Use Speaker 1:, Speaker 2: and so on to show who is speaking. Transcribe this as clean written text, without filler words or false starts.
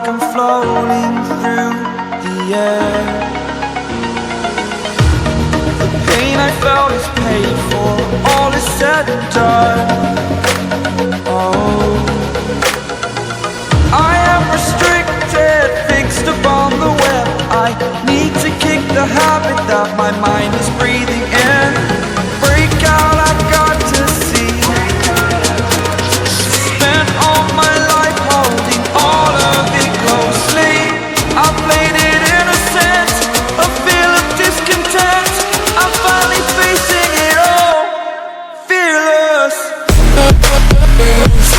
Speaker 1: like I'm floating through the air. The pain I felt is paid for, all is said and done. Oh, I am restricted, fixed upon the web. I need to kick the habit that my mind is breathing in. Break out, I've got to see. Spent all my life holding all of it closely. I played it innocent, a feel of discontent. I'm finally facing it all, fearless. Fearless.